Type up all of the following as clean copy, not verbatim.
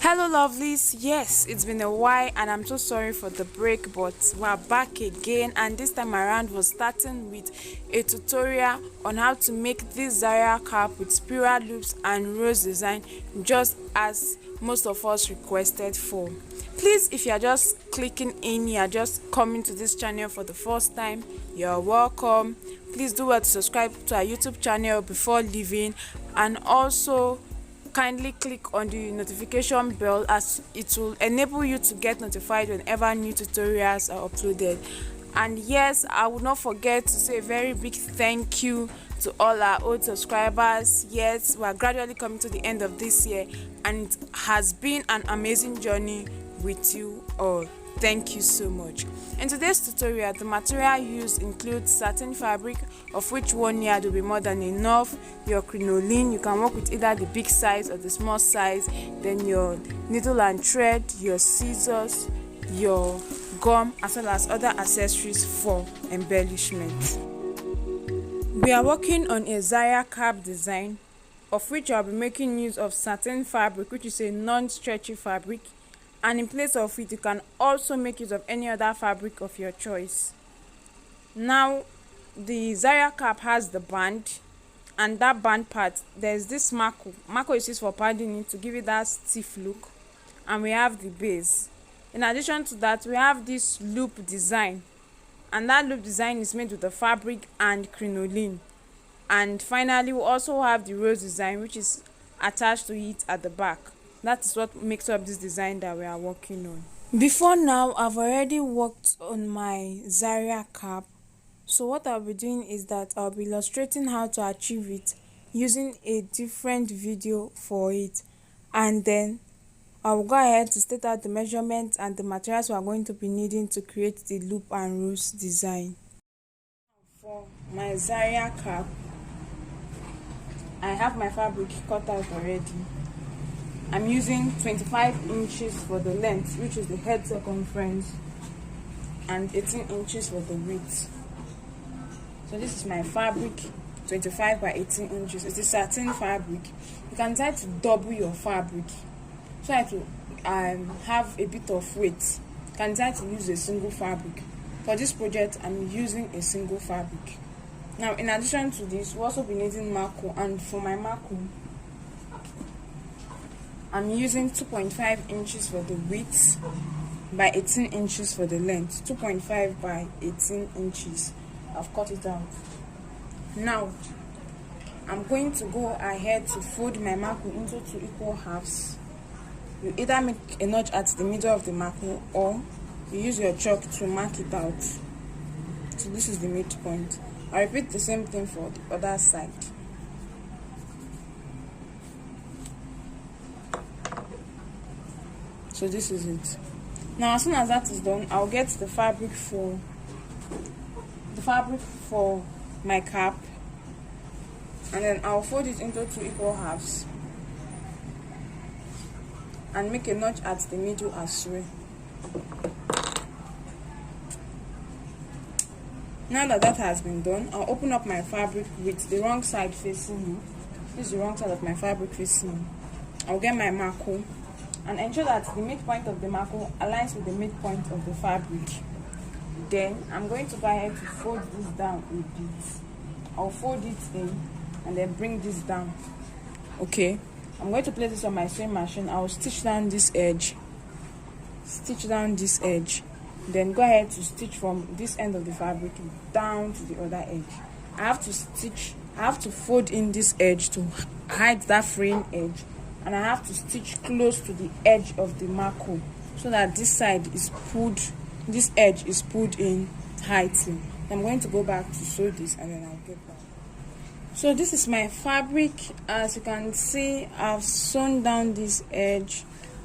Hello lovelies, yes, it's been a while and I'm so sorry for the break, but we're back again, and this time around we're starting with a tutorial on how to make this Zara cap with spiral loops and rose design, just as most of us requested for. Please, if you're just clicking in, you're just coming to this channel for the first time, you're welcome. Please do well to subscribe to our YouTube channel before leaving, and also kindly click on the notification bell, as it will enable you to get notified whenever new tutorials are uploaded. And yes, I will not forget to say a very big thank you to all our old subscribers. Yes, we are gradually coming to the end of this year, and it has been an amazing journey with you all. Thank you so much. In today's tutorial, the material used includes satin fabric, of which 1 yard will be more than enough, your crinoline, you can work with either the big size or the small size, then your needle and thread, your scissors, your gum, as well as other accessories for embellishment. We are working on a Zaya cap design, of which I'll be making use of satin fabric, which is a non-stretchy fabric, and in place of it you can also make use of any other fabric of your choice. Now the Zaya cap has the band, and that band part, there's this marco is used for padding it to give it that stiff look, and we have the base. In addition to that, we have this loop design, and that loop design is made with the fabric and crinoline. And finally, we also have the rose design, which is attached to it at the back. That is what makes up this design that we are working on. Before now, I've already worked on my Zara cap. So what I'll be doing is that I'll be illustrating how to achieve it using a different video for it. And then I'll go ahead to state out the measurements and the materials we are going to be needing to create the loop and rose design. For my Zara cap, I have my fabric cut out already. I'm using 25 inches for the length, which is the head circumference, and 18 inches for the width. So this is my fabric, 25 by 18 inches. It's a satin fabric. You can try to double your fabric so that to have a bit of weight. You can try to use a single fabric. For this project, I'm using a single fabric. Now, in addition to this, we'll also be needing marco, and for my marco, I'm using 2.5 inches for the width by 18 inches for the length. 2.5 by 18 inches. I've cut it out. Now, I'm going to go ahead to fold my marco into 2 equal halves. You either make a notch at the middle of the marco, or you use your chalk to mark it out. So this is the midpoint. I repeat the same thing for the other side. So this is it. Now, as soon as that is done, I'll get the fabric for my cap, and then I'll fold it into 2 equal halves and make a notch at the middle as well. Now that that has been done, I'll open up my fabric with the wrong side facing me. This is the wrong side of my fabric facing me. I'll get my marco and ensure that the midpoint of the marco aligns with the midpoint of the fabric. Then I'm going to go ahead to fold this down a bit. I'll fold it in and then bring this down. Okay, I'm going to place this on my sewing machine. I'll stitch down this edge. Stitch down this edge. Then go ahead to stitch from this end of the fabric down to the other edge. I have to fold in this edge to hide that fraying edge, and I have to stitch close to the edge of the marco so that this side is pulled, this edge is pulled in tightly. I'm going to go back to sew this, and then I'll get back. So this is my fabric. As you can see, I've sewn down this edge.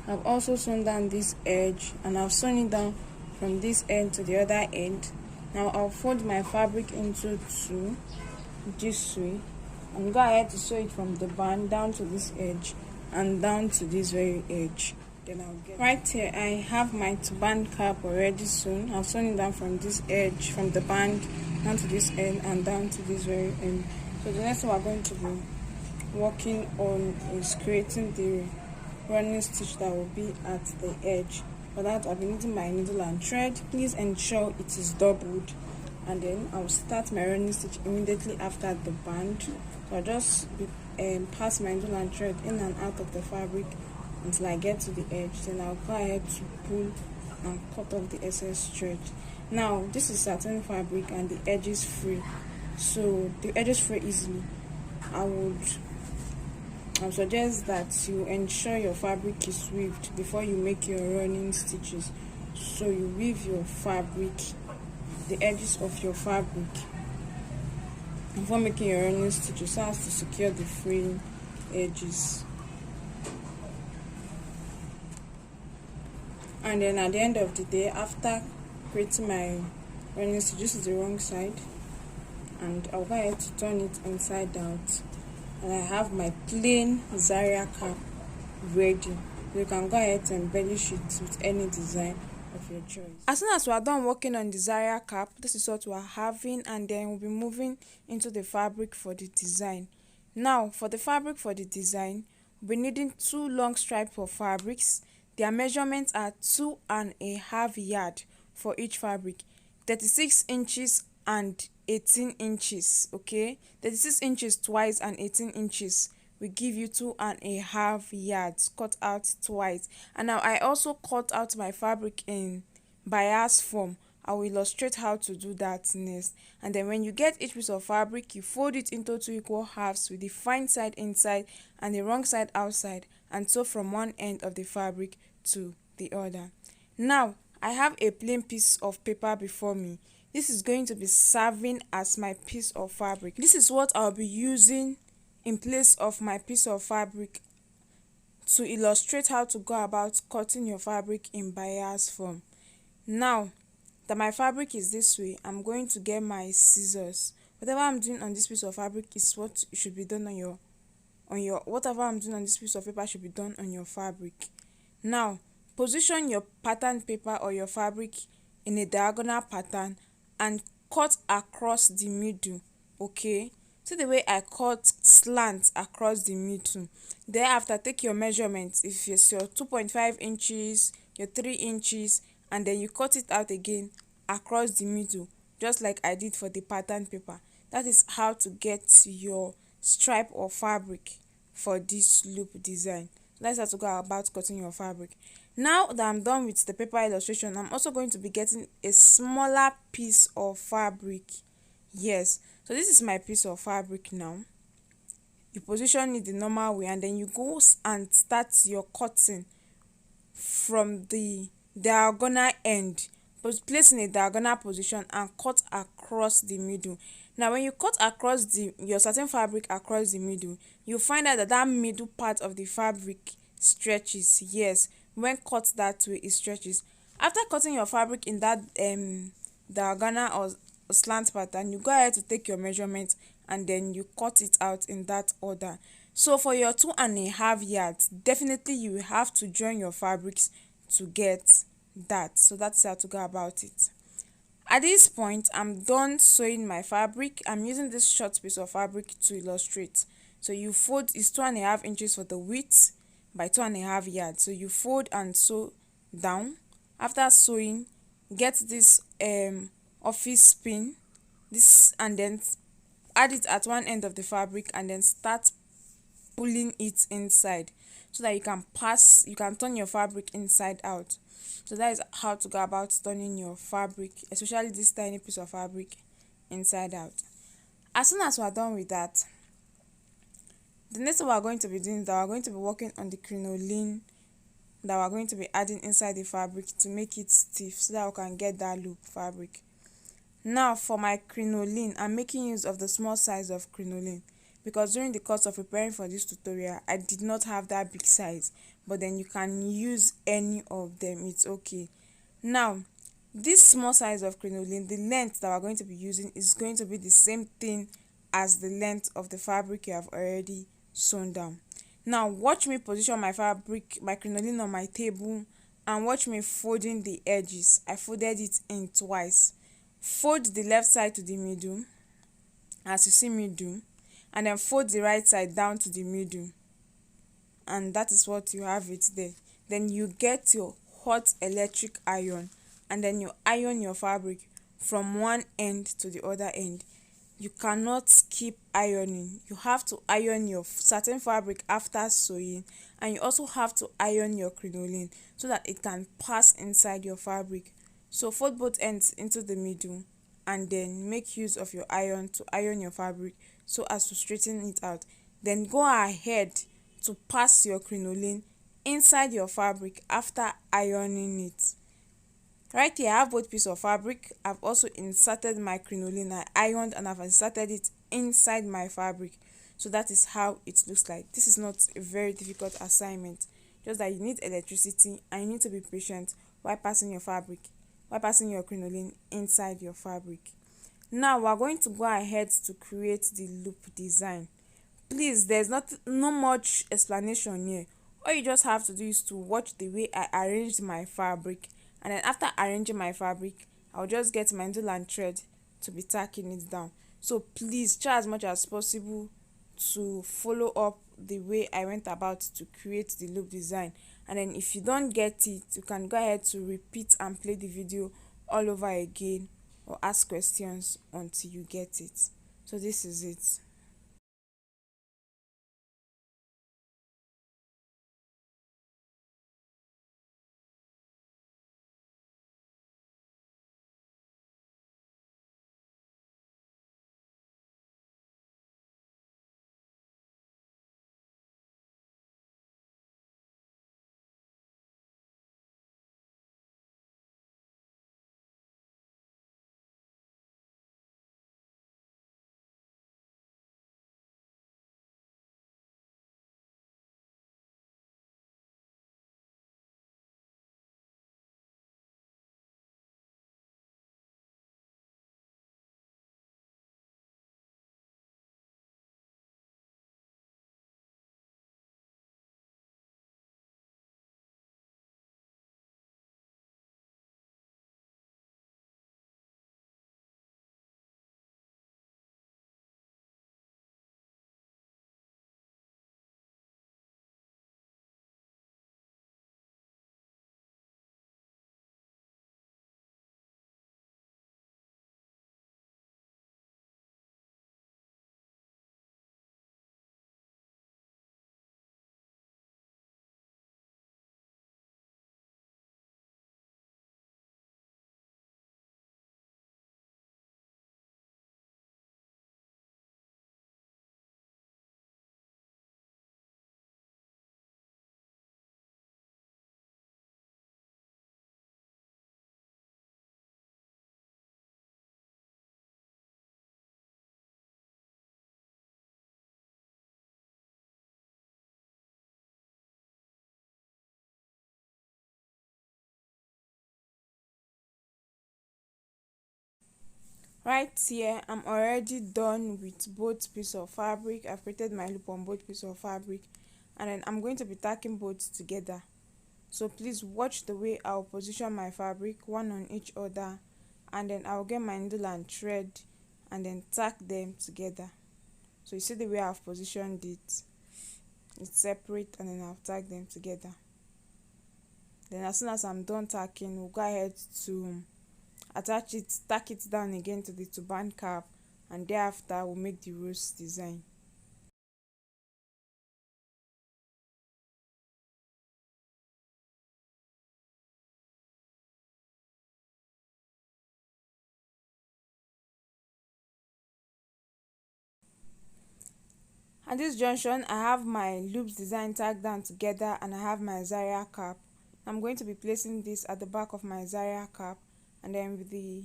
I've also sewn down this edge, and I've sewn it down from this end to the other end. Now I'll fold my fabric into 2 this way, and go ahead to sew it from the band down to this edge and down to this very edge. Then I'll get right here. I have my band cap already sewn. I've sewn it down from this edge, from the band down to this end and down to this very end. So the next thing we're going to be working on is creating the running stitch that will be at the edge. For that, I'll be needing my needle and thread. Please ensure it is doubled, and then I'll start my running stitch immediately after the band. So I'll just pass my needle and thread in and out of the fabric until I get to the edge. Then I'll go ahead to pull and cut off the excess thread. Now this is satin fabric and the edge is free, so the edges free easily. I would suggest that you ensure your fabric is weaved before you make your running stitches. So you weave your fabric, the edges of your fabric, before making your running stitches, so as to secure the free edges. And then at the end of the day, after creating my running stitch, this is the wrong side, and I'll go ahead to turn it inside out, and I have my plain Zara cap ready. You can go ahead to embellish it with any design of your choice. As soon as we are done working on the Zara cap, this is what we are having, and then we'll be moving into the fabric for the design. Now for the fabric for the design, we'll be needing 2 long strips of fabrics. Their measurements are 2.5 yards for each fabric, 36 inches and 18 inches. Okay, 36 inches twice and 18 inches will give you 2.5 yards cut out twice. And now I also cut out my fabric in bias form. I will illustrate how to do that next. And then when you get each piece of fabric, you fold it into 2 equal halves with the fine side inside and the wrong side outside, and sew from one end of the fabric to the other. Now I have a plain piece of paper before me. This is going to be serving as my piece of fabric. This is what I'll be using in place of my piece of fabric to illustrate how to go about cutting your fabric in bias form. Now that my fabric is this way, I'm going to get my scissors. Whatever I'm doing on this piece of fabric is what should be done on your whatever I'm doing on this piece of paper should be done on your fabric. Now position your pattern paper or your fabric in a diagonal pattern and cut across the middle. Okay, see the way I cut slant across the middle. Thereafter, take your measurements. If it's your 2.5 inches, your 3 inches, and then you cut it out again across the middle, just like I did for the pattern paper. That is how to get your stripe or fabric for this loop design. That's how to go about cutting your fabric. Now that I'm done with the paper illustration, I'm also going to be getting a smaller piece of fabric. Yes, so this is my piece of fabric now. You position it the normal way, and then you go and start your cutting from the diagonal end. Place in a diagonal position and cut across the middle. Now when you cut across your satin fabric across the middle, you find out that middle part of the fabric stretches. Yes, when cut that way, it stretches. After cutting your fabric in that diagonal or slant pattern, you go ahead to take your measurement and then you cut it out in that order. So for your 2.5 yards, definitely you will have to join your fabrics to get that. So that's how to go about it. At this point, I'm done sewing my fabric. I'm using this short piece of fabric to illustrate. So you fold, is 2.5 inches for the width by 2.5 yards. So you fold and sew down. After sewing, get this office pin, this, and then add it at one end of the fabric and then start pulling it inside so that you can turn your fabric inside out. So that is how to go about turning your fabric, especially this tiny piece of fabric, inside out. As soon as we are done with that, the next thing we are going to be doing is that we are going to be working on the crinoline that we are going to be adding inside the fabric to make it stiff so that we can get that loop fabric. Now for my crinoline, I'm making use of the small size of crinoline because during the course of preparing for this tutorial, I did not have that big size, but then you can use any of them, it's okay. Now this small size of crinoline, the length that we're going to be using is going to be the same thing as the length of the fabric you have already sewn down. Now watch me position my fabric, my crinoline, on my table, and watch me folding the edges. I folded it in twice. Fold the left side to the middle as you see me do, and then fold the right side down to the middle. and that is what you have it there. Then you get your hot electric iron, and then you iron your fabric from one end to the other end. You cannot skip ironing. You have to iron your satin fabric after sewing, and you also have to iron your crinoline so that it can pass inside your fabric. So fold both ends into the middle, and then make use of your iron to iron your fabric so as to straighten it out. Then go ahead to pass your crinoline inside your fabric after ironing it. Right here I have both pieces of fabric. I've also inserted my crinoline. I ironed and I've inserted it inside my fabric. So that is how it looks like. This is not a very difficult assignment, just that you need electricity and you need to be patient while passing your fabric, while passing your crinoline inside your fabric. Now we are going to go ahead to create the loop design. Please, there's no much explanation here. All you just have to do is to watch the way I arranged my fabric, and then after arranging my fabric, I'll just get my needle and thread to be tacking it down. So please try as much as possible to follow up the way I went about to create the loop design. And then if you don't get it, you can go ahead to repeat and play the video all over again, or ask questions until you get it. So this is it. Right here I'm already done with both pieces of fabric. I've created my loop on both pieces of fabric, and then I'm going to be tacking both together. So please watch the way I'll position my fabric one on each other, and then I'll get my needle and thread and then tack them together. So you see the way I've positioned it, it's separate, and then I'll tack them together. Then as soon as I'm done tacking, we'll go ahead to attach it, tack it down again to the turban cap, and thereafter we'll make the rose design. At this junction I have my loops design tagged down together, and I have my Zaya cap. I'm going to be placing this at the back of my Zaya cap, and then with the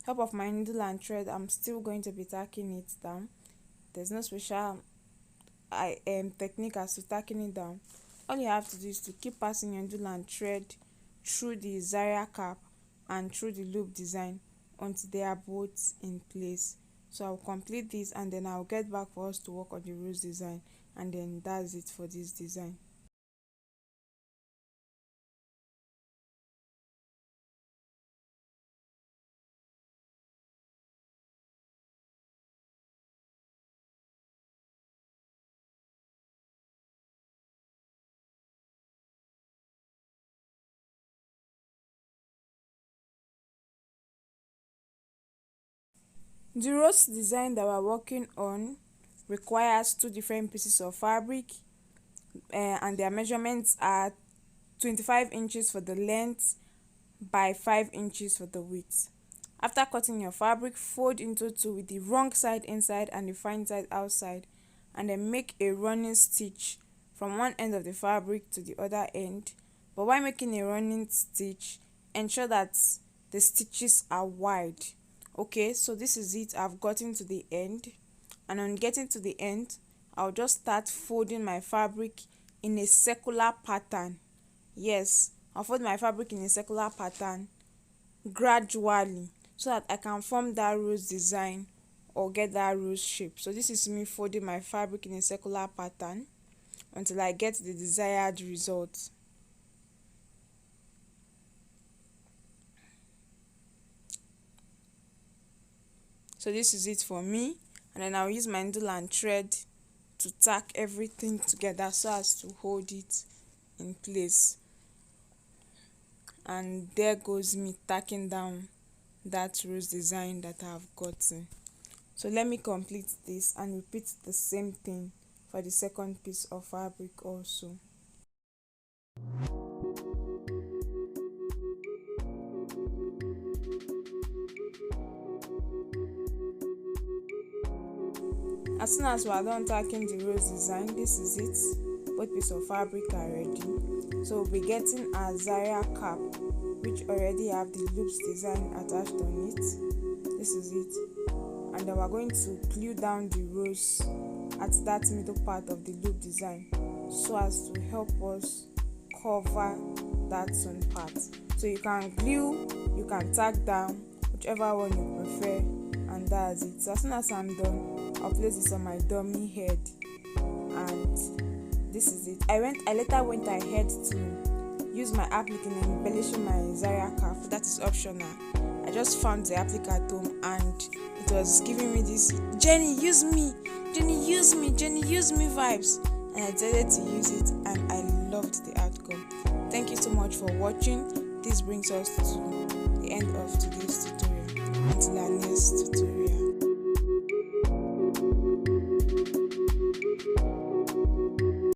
help of my needle and thread I'm still going to be tacking it down. There's no special technique as to tacking it down. All you have to do is to keep passing your needle and thread through the Zaya cap and through the loop design until they are both in place. So I'll complete this, and then I'll get back for us to work on the rose design, and then that's it for this design. The rose design that we're working on requires two different pieces of fabric, and their measurements are 25 inches for the length by 5 inches for the width. After cutting your fabric, fold into two with the wrong side inside and the fine side outside, and then make a running stitch from one end of the fabric to the other end. But while making a running stitch, ensure that the stitches are wide. Okay, so this is it. I've gotten to the end, and on getting to the end, I'll just start folding my fabric in a circular pattern. Yes, I'll fold my fabric in a circular pattern gradually so that I can form that rose design or get that rose shape. So this is me folding my fabric in a circular pattern until I get the desired result. So this is it for me, and then I'll use my needle and thread to tack everything together so as to hold it in place. And there goes me tacking down that rose design that I've gotten. So let me complete this and repeat the same thing for the second piece of fabric also. As soon as we are done tacking the rose design, this is it. Both pieces of fabric are ready. So we'll be getting our Zaya cap, which already have the loops design attached on it. This is it. And then we're going to glue down the rose at that middle part of the loop design so as to help us cover that sewn part. So you can glue, you can tack down, whichever one you prefer, and that's it. So as soon as I'm done, I'll place this on my dummy head, and this is it. I later went ahead to use my applique in embellishing my Zara cap. That is optional. I just found the applique at home and it was giving me this Jenny use me vibes, and I decided to use it and I loved the outcome. Thank you so much for watching. This brings us to the end of today's tutorial. Until our next tutorial.